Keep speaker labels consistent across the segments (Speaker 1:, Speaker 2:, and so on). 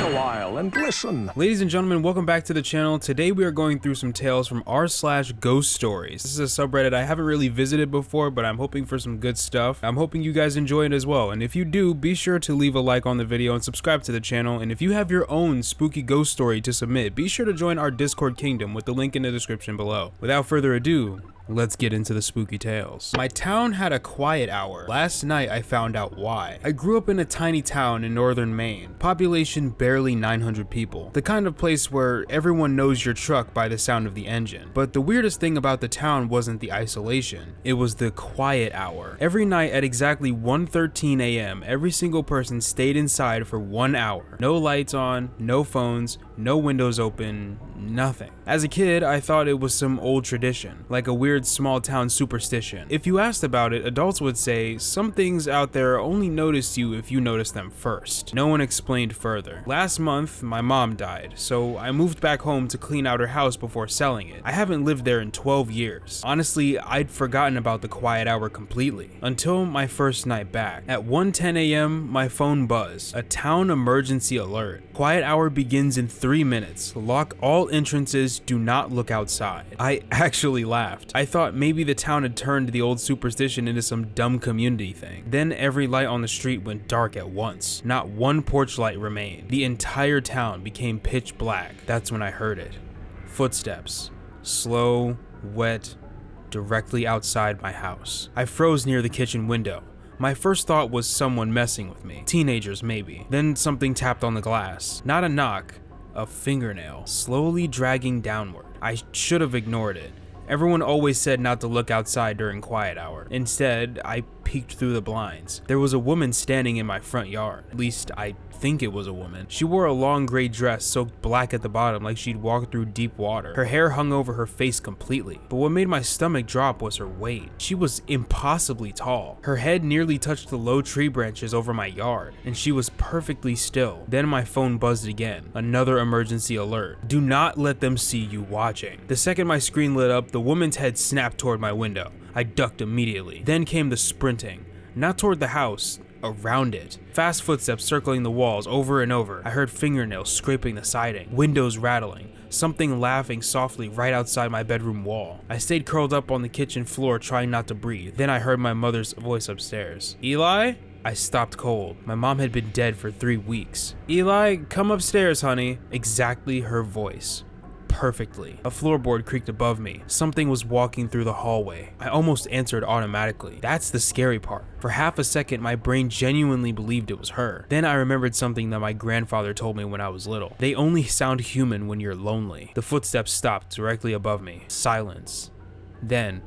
Speaker 1: a while and listen.
Speaker 2: Ladies and gentlemen, welcome back to the channel. Today we are going through some tales from r/GhostStories. This is a subreddit I haven't really visited before, but I'm hoping for some good stuff. I'm hoping you guys enjoy it as well, and if you do, be sure to leave a like on the video and subscribe to the channel. And if you have your own spooky ghost story to submit, be sure to join our Discord kingdom with the link in the description below. Without further ado, let's get into the spooky tales. My town had a quiet hour. Last night I found out why. I grew up in a tiny town in northern Maine. Population barely 900 people. The kind of place where everyone knows your truck by the sound of the engine. But the weirdest thing about the town wasn't the isolation. It was the quiet hour. Every night at exactly 1:13 a.m., every single person stayed inside for 1 hour. No lights on, no phones, no windows open, nothing. As a kid, I thought it was some old tradition, like a weird small town superstition. If you asked about it, adults would say, some things out there only notice you if you notice them first. No one explained further. Last month, my mom died, so I moved back home to clean out her house before selling it. I haven't lived there in 12 years. Honestly, I'd forgotten about the quiet hour completely, until my first night back. At 1:10 a.m., my phone buzzed. A town emergency alert. Quiet hour begins in 3 minutes. Lock all entrances, do not look outside. I actually laughed. I thought maybe the town had turned the old superstition into some dumb community thing. Then every light on the street went dark at once. Not one porch light remained. The entire town became pitch black. That's when I heard it. Footsteps. Slow, wet, directly outside my house. I froze near the kitchen window. My first thought was someone messing with me. Teenagers, maybe. Then something tapped on the glass. Not a knock, a fingernail, slowly dragging downward. I should have ignored it. Everyone always said not to look outside during quiet hour. Instead, I peeked through the blinds. There was a woman standing in my front yard. At least, I think it was a woman. She wore a long gray dress soaked black at the bottom like she'd walked through deep water. Her hair hung over her face completely. But what made my stomach drop was her weight. She was impossibly tall. Her head nearly touched the low tree branches over my yard, and she was perfectly still. Then my phone buzzed again. Another emergency alert. Do not let them see you watching. The second my screen lit up, the woman's head snapped toward my window. I ducked immediately. Then came the sprinting. Not toward the house, around it. Fast footsteps circling the walls over and over. I heard fingernails scraping the siding, windows rattling, something laughing softly right outside my bedroom wall. I stayed curled up on the kitchen floor trying not to breathe. Then I heard my mother's voice upstairs. Eli? I stopped cold. My mom had been dead for 3 weeks. Eli, come upstairs, honey. Exactly her voice. Perfectly. A floorboard creaked above me. Something was walking through the hallway. I almost answered automatically. That's the scary part. For half a second, my brain genuinely believed it was her. Then I remembered something that my grandfather told me when I was little. They only sound human when you're lonely. The footsteps stopped directly above me. Silence. Then,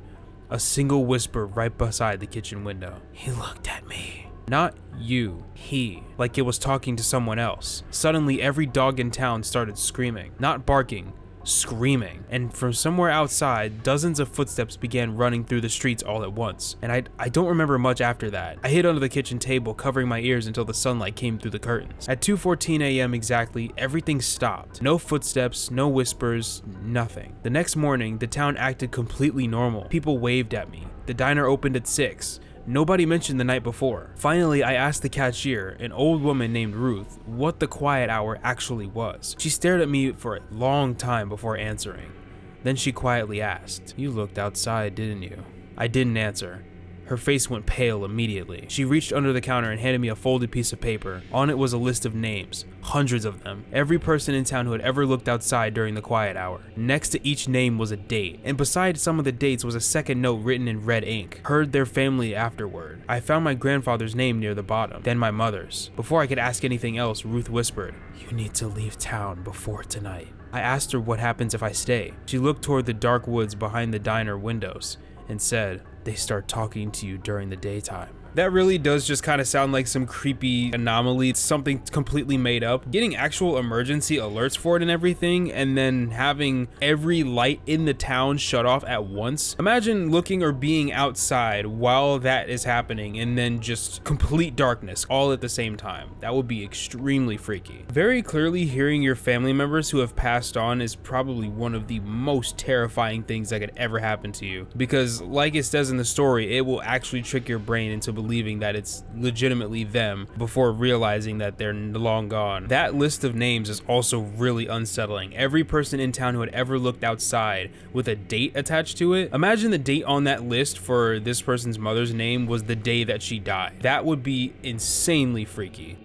Speaker 2: a single whisper right beside the kitchen window. He looked at me. Not you, he, like it was talking to someone else. Suddenly, every dog in town started screaming. Not barking, screaming, and from somewhere outside, dozens of footsteps began running through the streets all at once, and I don't remember much after that. I hid under the kitchen table, covering my ears until the sunlight came through the curtains. At 2:14 a.m. exactly, everything stopped. No footsteps, no whispers, nothing. The next morning, the town acted completely normal. People waved at me. The diner opened at 6. Nobody mentioned the night before. Finally, I asked the cashier, an old woman named Ruth, what the quiet hour actually was. She stared at me for a long time before answering. Then she quietly asked, "You looked outside, didn't you?" I didn't answer. Her face went pale immediately. She reached under the counter and handed me a folded piece of paper. On it was a list of names, hundreds of them. Every person in town who had ever looked outside during the quiet hour. Next to each name was a date, and beside some of the dates was a second note written in red ink. Heard their family afterward. I found my grandfather's name near the bottom, then my mother's. Before I could ask anything else, Ruth whispered, "You need to leave town before tonight." I asked her what happens if I stay. She looked toward the dark woods behind the diner windows and said, "They start talking to you during the daytime." That really does just kind of sound like some creepy anomaly. It's something completely made up. Getting actual emergency alerts for it and everything, and then having every light in the town shut off at once. Imagine looking or being outside while that is happening and then just complete darkness all at the same time. That would be extremely freaky. Very clearly, hearing your family members who have passed on is probably one of the most terrifying things that could ever happen to you. Because like it says in the story, it will actually trick your brain into believing believing that it's legitimately them before realizing that they're long gone. That list of names is also really unsettling. Every person in town who had ever looked outside with a date attached to it. Imagine the date on that list for this person's mother's name was the day that she died. That would be insanely freaky.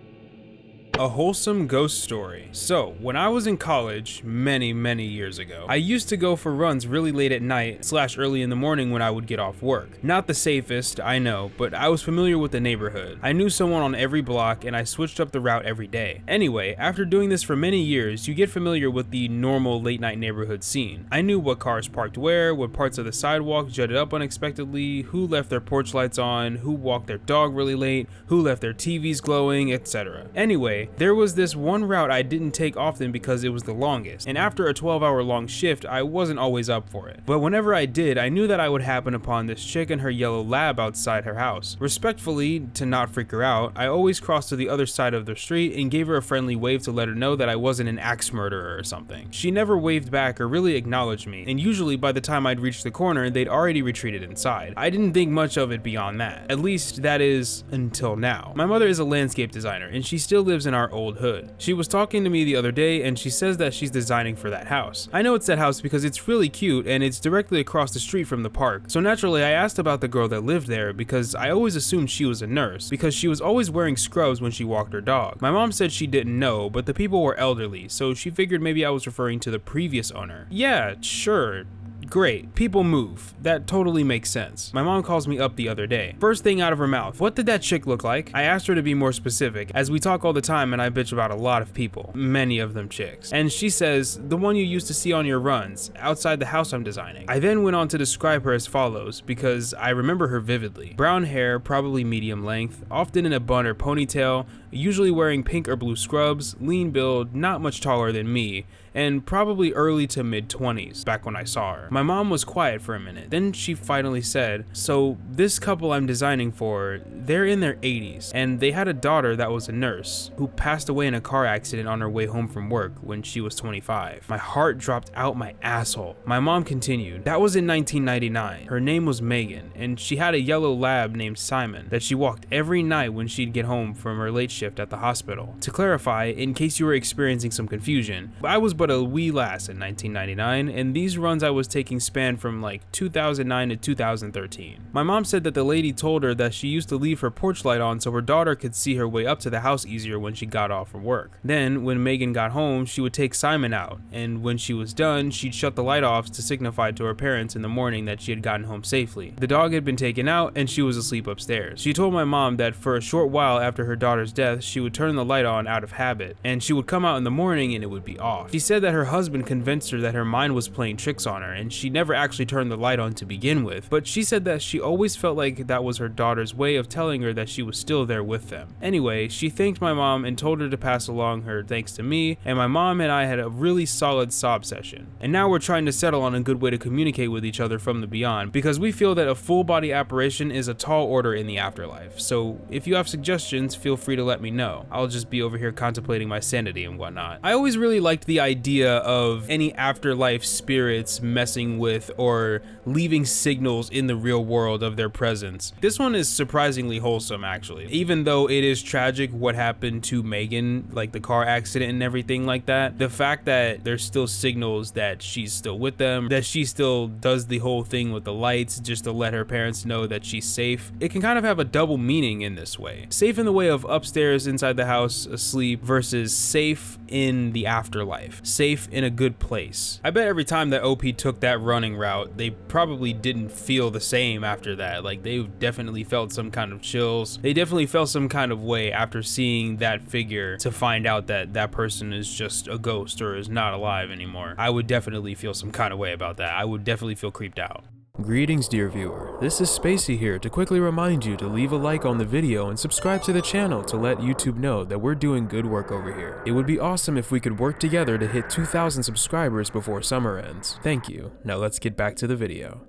Speaker 2: A wholesome ghost story. So, when I was in college, many years ago, I used to go for runs really late at night / early in the morning when I would get off work. Not the safest, I know, but I was familiar with the neighborhood. I knew someone on every block and I switched up the route every day. Anyway, after doing this for many years, you get familiar with the normal late night neighborhood scene. I knew what cars parked where, what parts of the sidewalk jutted up unexpectedly, who left their porch lights on, who walked their dog really late, who left their TVs glowing, etc. Anyway, there was this one route I didn't take often because it was the longest, and after a 12-hour long shift, I wasn't always up for it. But whenever I did, I knew that I would happen upon this chick and her yellow lab outside her house. Respectfully, to not freak her out, I always crossed to the other side of the street and gave her a friendly wave to let her know that I wasn't an axe murderer or something. She never waved back or really acknowledged me, and usually by the time I'd reached the corner, they'd already retreated inside. I didn't think much of it beyond that. At least, that is, until now. My mother is a landscape designer, and she still lives in our old hood. She was talking to me the other day and she says that she's designing for that house. I know it's that house because it's really cute and it's directly across the street from the park. So naturally I asked about the girl that lived there because I always assumed she was a nurse because she was always wearing scrubs when she walked her dog. My mom said she didn't know, but the people were elderly, so she figured maybe I was referring to the previous owner. Yeah, sure. Great, people move. That totally makes sense. My mom calls me up the other day. First thing out of her mouth, what did that chick look like? I asked her to be more specific, as we talk all the time and I bitch about a lot of people, many of them chicks. And she says, the one you used to see on your runs, outside the house I'm designing. I then went on to describe her as follows, because I remember her vividly. Brown hair, probably medium length, often in a bun or ponytail, usually wearing pink or blue scrubs, lean build, not much taller than me, and probably early to mid-20s back when I saw her. My mom was quiet for a minute, then she finally said, so this couple I'm designing for, they're in their 80s, and they had a daughter that was a nurse, who passed away in a car accident on her way home from work when she was 25. My heart dropped out my asshole. My mom continued, that was in 1999. Her name was Megan, and she had a yellow lab named Simon that she walked every night when she'd get home from her late shift at the hospital. To clarify, in case you were experiencing some confusion, I was but a wee lass in 1999, and these runs I was taking spanned from like 2009 to 2013. My mom said that the lady told her that she used to leave her porch light on so her daughter could see her way up to the house easier when she got off from work. Then, when Megan got home, she would take Simon out, and when she was done, she'd shut the light off to signify to her parents in the morning that she had gotten home safely. The dog had been taken out, and she was asleep upstairs. She told my mom that for a short while after her daughter's death, she would turn the light on out of habit, and she would come out in the morning and it would be off. She said that her husband convinced her that her mind was playing tricks on her and she never actually turned the light on to begin with, but she said that she always felt like that was her daughter's way of telling her that she was still there with them. Anyway, she thanked my mom and told her to pass along her thanks to me, and my mom and I had a really solid sob session. And now we're trying to settle on a good way to communicate with each other from the beyond, because we feel that a full body apparition is a tall order in the afterlife. So if you have suggestions, feel free to let me know. I'll just be over here contemplating my sanity and whatnot. I always really liked the idea of any afterlife spirits messing with or leaving signals in the real world of their presence. This one is surprisingly wholesome, actually. Even though it is tragic what happened to Megan, like the car accident and everything like that, the fact that there's still signals that she's still with them, that she still does the whole thing with the lights just to let her parents know that she's safe, it can kind of have a double meaning in this way. Safe in the way of upstairs inside the house asleep versus safe in the afterlife, safe in a good place. I bet every time that OP took that running route, they probably didn't feel the same after that. Like, they definitely felt some kind of chills. They definitely felt some kind of way after seeing that figure to find out that that person is just a ghost or is not alive anymore. I would definitely feel some kind of way about that. I would definitely feel creeped out.
Speaker 1: Greetings, dear viewer. This is Spacey here to quickly remind you to leave a like on the video and subscribe to the channel to let YouTube know that we're doing good work over here. It would be awesome if we could work together to hit 2,000 subscribers before summer ends. Thank you. Now let's get back to the video.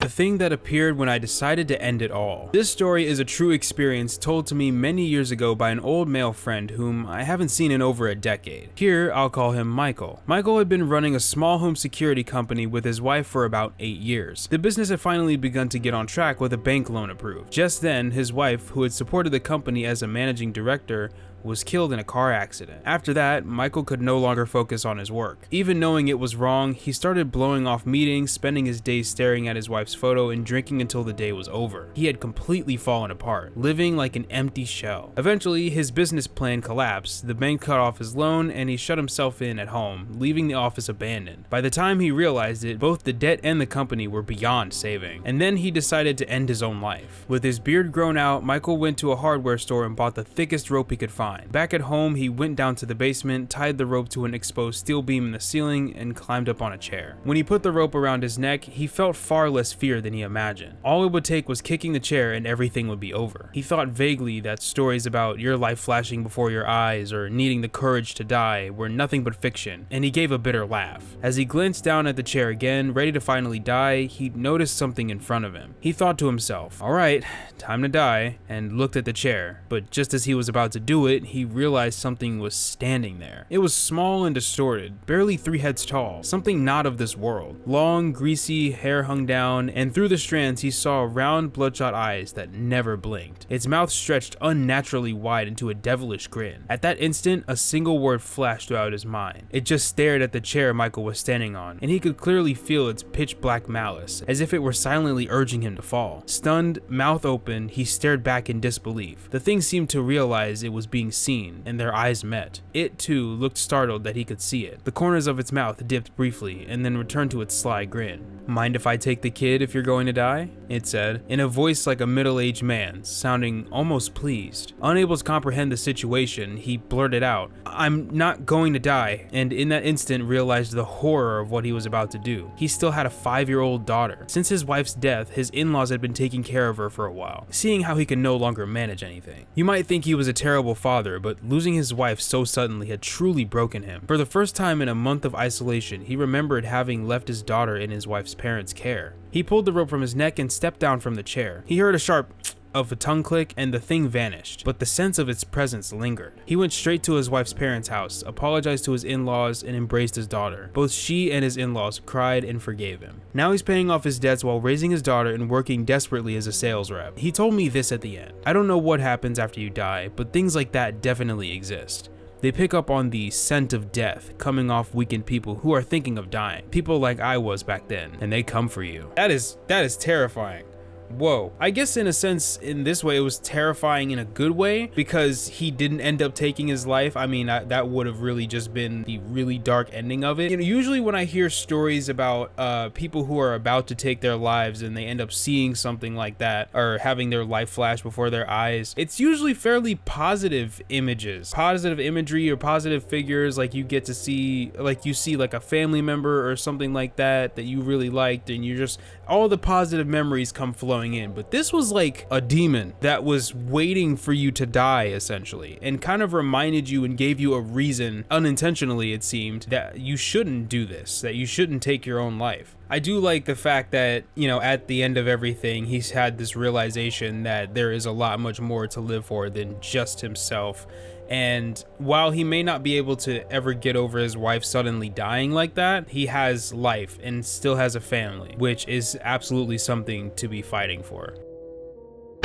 Speaker 2: The thing that appeared when I decided to end it all. This story is a true experience told to me many years ago by an old male friend whom I haven't seen in over a decade. Here, I'll call him Michael. Michael had been running a small home security company with his wife for about 8 years. The business had finally begun to get on track with a bank loan approved. Just then, his wife, who had supported the company as a managing director, was killed in a car accident. After that, Michael could no longer focus on his work. Even knowing it was wrong, he started blowing off meetings, spending his days staring at his wife's photo and drinking until the day was over. He had completely fallen apart, living like an empty shell. Eventually, his business plan collapsed, the bank cut off his loan, and he shut himself in at home, leaving the office abandoned. By the time he realized it, both the debt and the company were beyond saving. And then he decided to end his own life. With his beard grown out, Michael went to a hardware store and bought the thickest rope he could find. Back at home, he went down to the basement, tied the rope to an exposed steel beam in the ceiling, and climbed up on a chair. When he put the rope around his neck, he felt far less fear than he imagined. All it would take was kicking the chair and everything would be over. He thought vaguely that stories about your life flashing before your eyes or needing the courage to die were nothing but fiction, and he gave a bitter laugh. As he glanced down at the chair again, ready to finally die, he noticed something in front of him. He thought to himself, "Alright, time to die," and looked at the chair. But just as he was about to do it, he realized something was standing there. It was small and distorted, barely 3 heads tall, something not of this world. Long, greasy hair hung down, and through the strands he saw round, bloodshot eyes that never blinked. Its mouth stretched unnaturally wide into a devilish grin. At that instant, a single word flashed throughout his mind. It just stared at the chair Michael was standing on, and he could clearly feel its pitch-black malice, as if it were silently urging him to fall. Stunned, mouth open, he stared back in disbelief. The thing seemed to realize it was being seen, and their eyes met. It, too, looked startled that he could see it. The corners of its mouth dipped briefly, and then returned to its sly grin. "Mind if I take the kid if you're going to die?" it said, in a voice like a middle-aged man's, sounding almost pleased. Unable to comprehend the situation, he blurted out, "I'm not going to die," and in that instant realized the horror of what he was about to do. He still had a 5-year-old daughter. Since his wife's death, his in-laws had been taking care of her for a while, seeing how he could no longer manage anything. You might think he was a terrible father, but losing his wife so suddenly had truly broken him. For the first time in a month of isolation, he remembered having left his daughter in his wife's parents' care. He pulled the rope from his neck and stepped down from the chair. He heard a sharp of a tongue click and the thing vanished, but the sense of its presence lingered. He went straight to his wife's parents' house, apologized to his in-laws, and embraced his daughter. Both she and his in-laws cried and forgave him. Now he's paying off his debts while raising his daughter and working desperately as a sales rep. He told me this at the end: "I don't know what happens after you die, but things like that definitely exist. They pick up on the scent of death coming off weakened people who are thinking of dying. People like I was back then, and they come for you." That is terrifying. Whoa. I guess in a sense, in this way, it was terrifying in a good way because he didn't end up taking his life. I mean, that would have really just been the really dark ending of it. You know, usually when I hear stories about people who are about to take their lives and they end up seeing something like that or having their life flash before their eyes, it's usually fairly positive images, positive imagery or positive figures. Like you get to see, like you see like a family member or something like that you really liked, and you just, all the positive memories come flowing in. But this was like a demon that was waiting for you to die essentially, and kind of reminded you and gave you a reason, unintentionally it seemed, that you shouldn't do this, that you shouldn't take your own life. I do like the fact that, you know, at the end of everything, he's had this realization that there is a lot much more to live for than just himself. And while he may not be able to ever get over his wife suddenly dying like that, he has life and still has a family, which is absolutely something to be fighting for.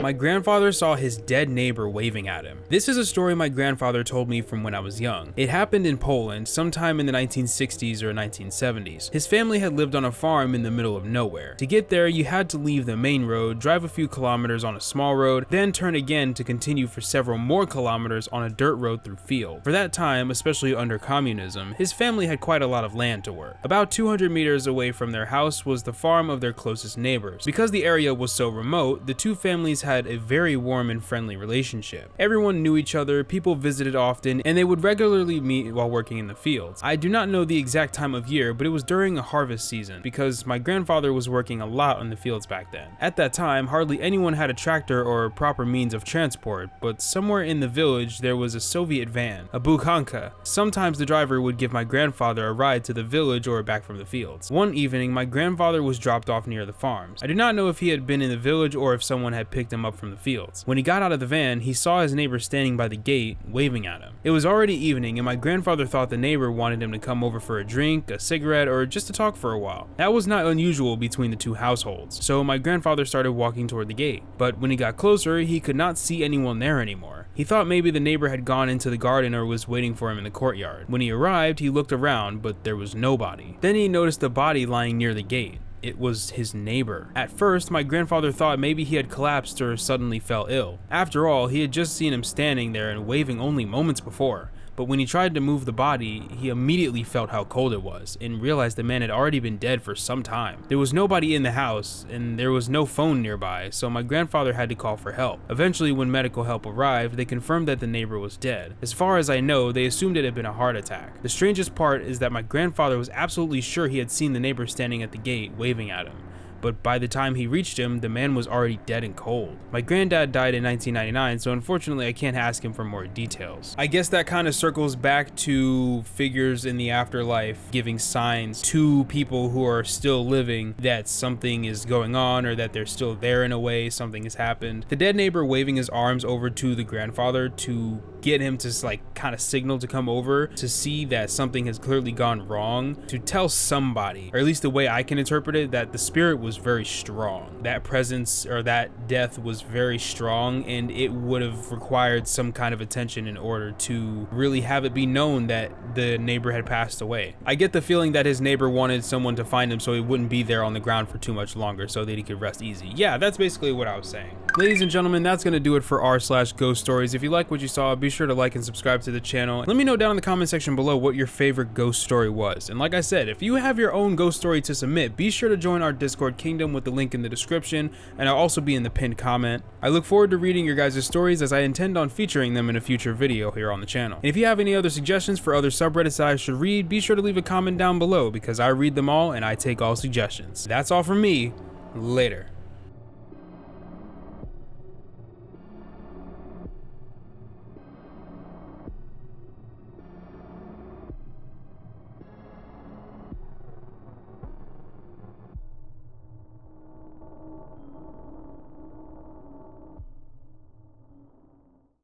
Speaker 2: My grandfather saw his dead neighbor waving at him. This is a story my grandfather told me from when I was young. It happened in Poland sometime in the 1960s or 1970s. His family had lived on a farm in the middle of nowhere. To get there, you had to leave the main road, drive a few kilometers on a small road, then turn again to continue for several more kilometers on a dirt road through field. For that time, especially under communism, his family had quite a lot of land to work. About 200 meters away from their house was the farm of their closest neighbors. Because the area was so remote, the two families had had a very warm and friendly relationship. Everyone knew each other, people visited often, and they would regularly meet while working in the fields. I do not know the exact time of year, but it was during a harvest season, because my grandfather was working a lot in the fields back then. At that time, hardly anyone had a tractor or proper means of transport, but somewhere in the village there was a Soviet van, a bukhanka. Sometimes the driver would give my grandfather a ride to the village or back from the fields. One evening, my grandfather was dropped off near the farms. I do not know if he had been in the village or if someone had picked him up from the fields. When he got out of the van, he saw his neighbor standing by the gate, waving at him. It was already evening, and my grandfather thought the neighbor wanted him to come over for a drink, a cigarette, or just to talk for a while. That was not unusual between the two households, so my grandfather started walking toward the gate. But when he got closer, he could not see anyone there anymore. He thought maybe the neighbor had gone into the garden or was waiting for him in the courtyard. When he arrived, he looked around, but there was nobody. Then he noticed a body lying near the gate. It was his neighbor. At first, my grandfather thought maybe he had collapsed or suddenly fell ill. After all, he had just seen him standing there and waving only moments before. But when he tried to move the body, he immediately felt how cold it was and realized the man had already been dead for some time. There was nobody in the house and there was no phone nearby, so my grandfather had to call for help. Eventually, when medical help arrived, they confirmed that the neighbor was dead. As far as I know, they assumed it had been a heart attack. The strangest part is that my grandfather was absolutely sure he had seen the neighbor standing at the gate waving at him. But by the time he reached him, the man was already dead and cold. My granddad died in 1999, so unfortunately I can't ask him for more details. I guess that kind of circles back to figures in the afterlife giving signs to people who are still living that something is going on or that they're still there in a way, something has happened. The dead neighbor waving his arms over to the grandfather to get him to kind of signal to come over to see that something has clearly gone wrong, to tell somebody, or at least the way I can interpret it, that the spirit was very strong. That presence or that death was very strong, and it would have required some kind of attention in order to really have it be known that the neighbor had passed away. I get the feeling that his neighbor wanted someone to find him so he wouldn't be there on the ground for too much longer so that he could rest easy. Yeah, that's basically what I was saying. Ladies and gentlemen, that's going to do it for r/ghost stories. If you like what you saw, be sure to like and subscribe to the channel. Let me know down in the comment section below what your favorite ghost story was. And like I said, if you have your own ghost story to submit, be sure to join our Discord kingdom with the link in the description, and I'll also be in the pinned comment. I look forward to reading your guys' stories as I intend on featuring them in a future video here on the channel. And if you have any other suggestions for other subreddits that I should read, be sure to leave a comment down below because I read them all and I take all suggestions. That's all from me. Later.